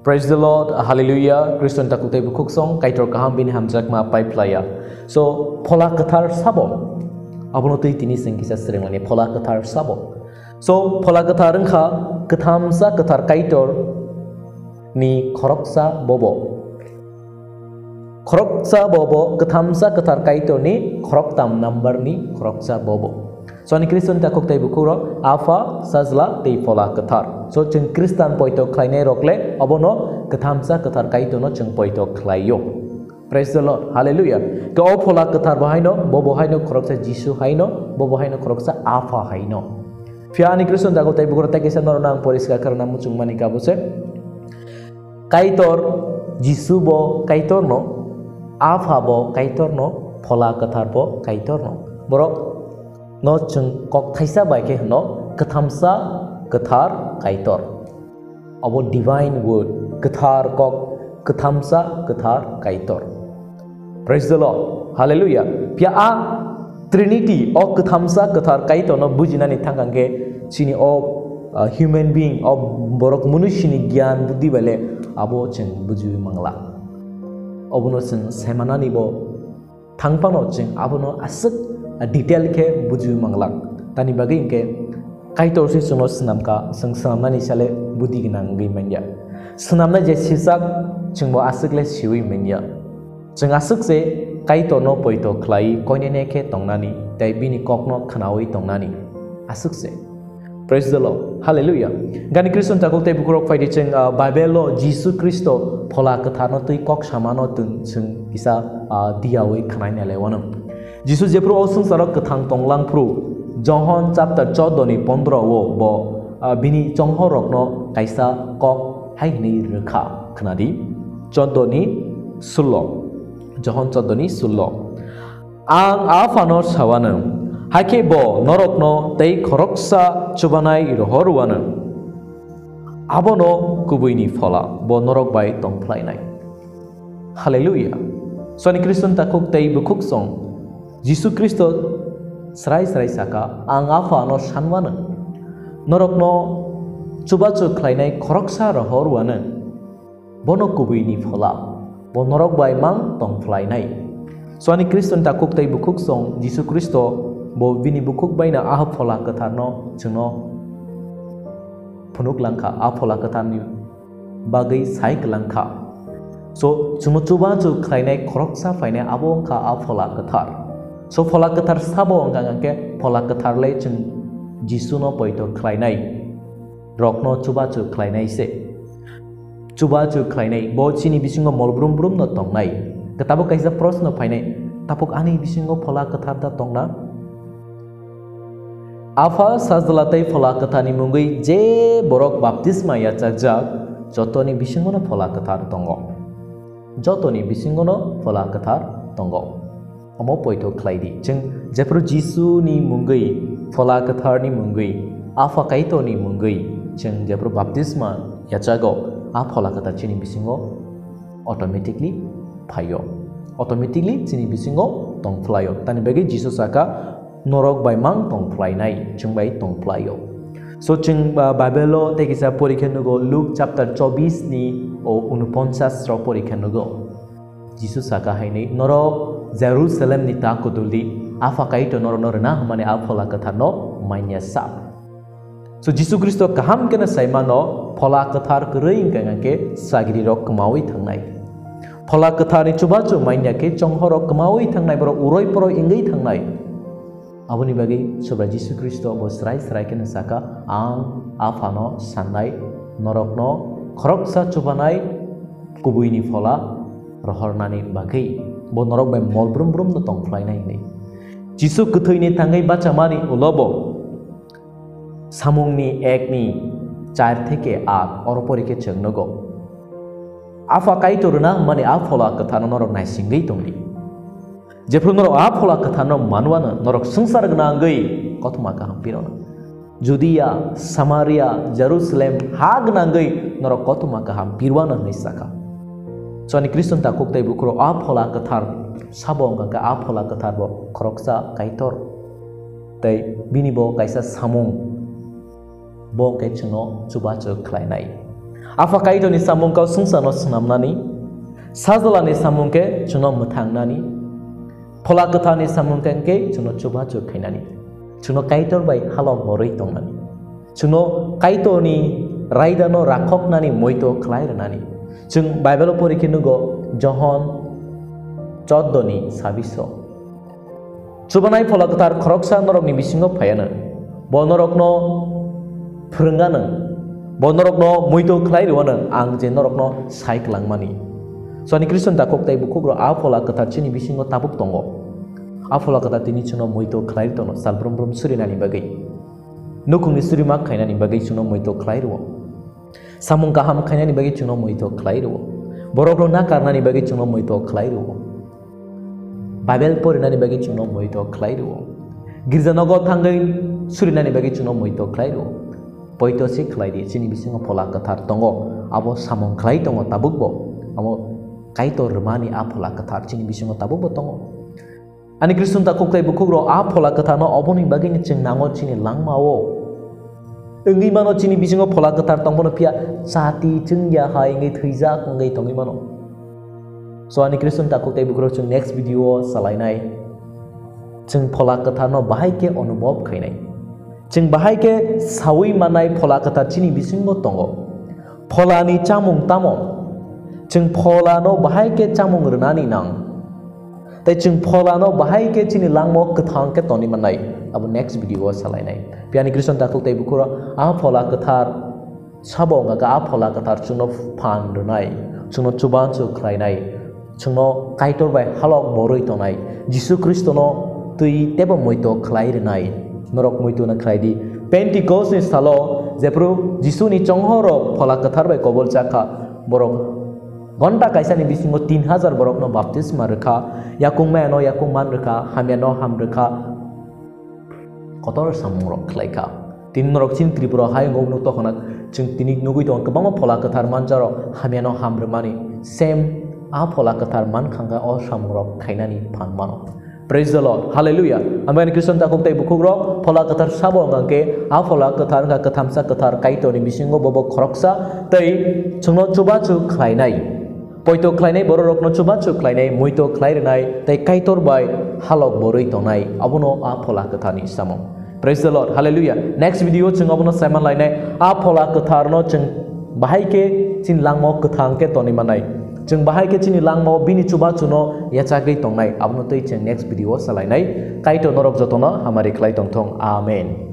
Praise the Lord, Hallelujah. Kristus takut tebu kuksong kaitor kaham bin hamjak ma pai playa. So pola ketar sabo. Abono tui tini sengkisa sering lani pola ketar sabo. So pola ketar engka ketamsa ketar kaitor ni koroksa bobo. Koroksa bobo ketamsa ketar kaitor ni koroktam number ni koroksa bobo. So ni Kristus takut tebu kuro alpha sazla tei pola ketar. So jeng Kristan poito klainai rokle abono ketamsa ketar kaito no jeng poito klayo. Praise the Lord, Hallelujah. Ke opola ketar bahaino, bobo haino koroksa Jisu haino, bobo haino koroksa alpha haino. Fia ni Kristan dago tai bukuro tai kisa noronang poriskar karena mucung manika bose. Kaitor Jisu bo kaitor no, alpha bo kaitor no, pola ketar bo kaitor no. Borok no jeng kok taisa baike no ketamsa ketar kaitor. Abo divine word ketar kok ketamsa ketar kaitor. Praise the Lord, Hallelujah. Pia a Trinity o ketamsa ketar kaitor no bujina ni tangangke sini o human being o borok manusia ni gyan buddhi bale abo ceng buju mangla. Abo no ceng semana ni bo tangpano ceng abo no asik detail ke buju mangla. Tani bagi ke kaitor si suno senamka senamna ni sale budi ginang gay menya senamna je sisak cengbo asik le siwi menya ceng asik se kaitor no poito klai koinene ke tongnani tai bini kokno khanawi tongnani asik se. Praise the Lord, Hallelujah. Gani Kristus takuk tai bukurok faidi ceng Bible Jisu Kristo pola ketarno tui kok samano tun ceng isa diawe khanai ne lewanam Jisu jepro osung sarok ketang tonglang pru John chapter 14 ni 15 wo bo bini chongho rokno kaisa kok hai ni rekha khnadi 14 ni 16 John 14 ni 16 ang afano sawanam hake bo norokno tei khoroksa chubanai rohorwana abono kubuini phola bo norok bai tongplainai. Hallelujah. So ni Kristus takuk tei bukuk song Jisu Kristo serai saka ang alpha no sanwana norok no coba klainai koroksa rohorwana bono kubui ni phola bo norok bai mang tong flainai. So ani Kristus takuk tai bukuk song Jisu Kristo bo bini bukuk bai na ah phola katarno jengno punuk langka ah phola katarni bagai saik langka. So jengno coba klainai koroksa fainai abong ka ah phola katar. So pola ketar sabo anggang ke pola ketar le ceng Jisu no poito klainai rokno coba klainai se coba klainai bo sini bisingo mol brum brum no tongnai ketabo kaisa prosno painai tapuk ani bisingo pola ketar da tongna afa sajlatai pola ketani mungui je borok baptisma ya jak jotoni bisingo no pola ketar tongo jotoni bisingo no pola ketar tongo amo poito klaidi jeng jepro Jisu ni mungui pola ketar ni mungui afa kaito ni mungui jeng jepro baptisma yachago a pola ketar chini bisingo automatically phayo automatically chini bisingo tong flayo tani bagi Jisu saka norok bai mang tong flai nai jeng bai tong flayo. So jeng Bible te kisa porikhen nugo Luke chapter 24 ni o 49 ro porikhen nugo Jisu saka haini norok Jerusalem ni takuduli afa kaito nor na mane afola kathano manya sa. So Jisu Kristo kaham kena saimano phola kathar kreing kangake sagiri rok kemawi thangnai. Phola kathar ni chuba chu manya ke chonghoro kemawi thangnai bro uroi pro ingai thangnai. Abuni bagi sobra Jisu Kristo bo srai kena saka ang afano sannai norokno khoroksa chubanai kubuini phola rohornani bagai bo norok bai mol brum brum no tong flainai ni Jisu kuthoi ni tangai bachamani ulobo samung ni ek ni 4 থেকে 8 অরপরিকে চেংনগো আফা কাইতরনা মানে আফলা কথানো নরক নাই সিংগই তংনি যেফ্রু নরক আফলা কথানো মানওয়ানা নরক সংসার গনাঙ্গই কতমা কাহাম পিরনা জুদিয়া সামারিয়া জেরুসালেম হাগ নাঙ্গই নরক কতমা কাহাম পিরওয়ানা নিসাকা So ani Kristus takuk tai bukro apola kathar sabong ka apola kathar bo khoroksa kaitor tai bini bo kaisa samung bo ke chno chuba chu khlainai Afa kaito ni samung kau sungsa no senamnani, sajala ni samung ke cuno mutangnani, pola ketha ni samung ke cuno coba kainani, cuno kaitor bai halok boroi tongnani, cuno kaito ni raida no rakok nani moito klair nani, cung Bible pori kinugo John 14 ni 22. Cubanai pola ketar kroksa norok ni bisingo payana, bo norok no purengana, bo norok no muito klairwana ang je norok no saik langmani. So ani Kristen takok tai bukugro a pola ketar chini bisingo tabuk tongo. A pola ketar tini chuno muito klair tono salbrum brum surinani bagai. Nukung ni suri mak kainani bagai chuno muito klairwo. Samung kaham kainani bagai chuno muito klairwo. Borok no nakarnani bagai chuno muito klairwo. Bible porinani bagi chuno moito klairo. Girja nogo thangai surinani bagi chuno moito klairo. Poito si klaidi chini bisingo pola kathar tongo abo samong klai tongo tabukbo. Abo kaito remani a pola kathar chini bisingo tabukbo tongo. Ani Kristen ta kokai bukugro a pola kathar no oboni bagi ni ching nango chini langmao. Engi mano chini bisingo pola kathar tongbo no pia sati chung ya hai ngai thuija ngai tongi mano. So ani Kristen takut tai bukro chung next video salainai chung pola katha no bahai ke anubhav khainai chung bahai ke sawi manai pola katha chini bisingo tongo pola ni chamung tamo chung pola no bahai ke chamung rnani nang tai chung pola no bahai ke chini langmo kathang ke toni manai abo next video salainai piani Kristen takut tai bukro a pola kathar sabo nga a pola kathar chuno phan rnai chuno chuban chu khlainai Chungno kaitor bai halok boroi tonai Jisu Kristo no tui tebo moito khlai renai norok moito na khlai di Pentecost ni salo jepro Jisu ni chonghoro phola kathar bai kobol chakha borok gonta kaisa ni bisingo 3000 borok no baptisma rekha yakung me no yakung man rekha hamya no ham rekha kotor samurok khlai ka tin norok chin tripura hai ngom no to khana chung tinik nugui to kabang phola kathar manjaro hamya no ham remani same a pola kathar man khanga o samurok khainani phan mano. Praise the Lord. Hallelujah. Amani Kristen ta koktai bukugro pola kathar sabo ngake a pola kathar nga kathamsa kathar kaito ni bisingo bobo khoroksa tei chungno chuba chu khlainai poito khlainai borok no chuba chu khlainai muito khlairenai tei kaitor bai halok boroi tonai abono a pola kathani samo. Praise the Lord. Hallelujah. Next video chung abono simon lainai a pola kathar no chung bahai ke chin langmo kathang ke toni manai Jeng bahai ke chini langmo bini chuba chuno yachagai tongnai abno tei cheng next video salainai kaito norok jotono hamari khlai tongthong amen.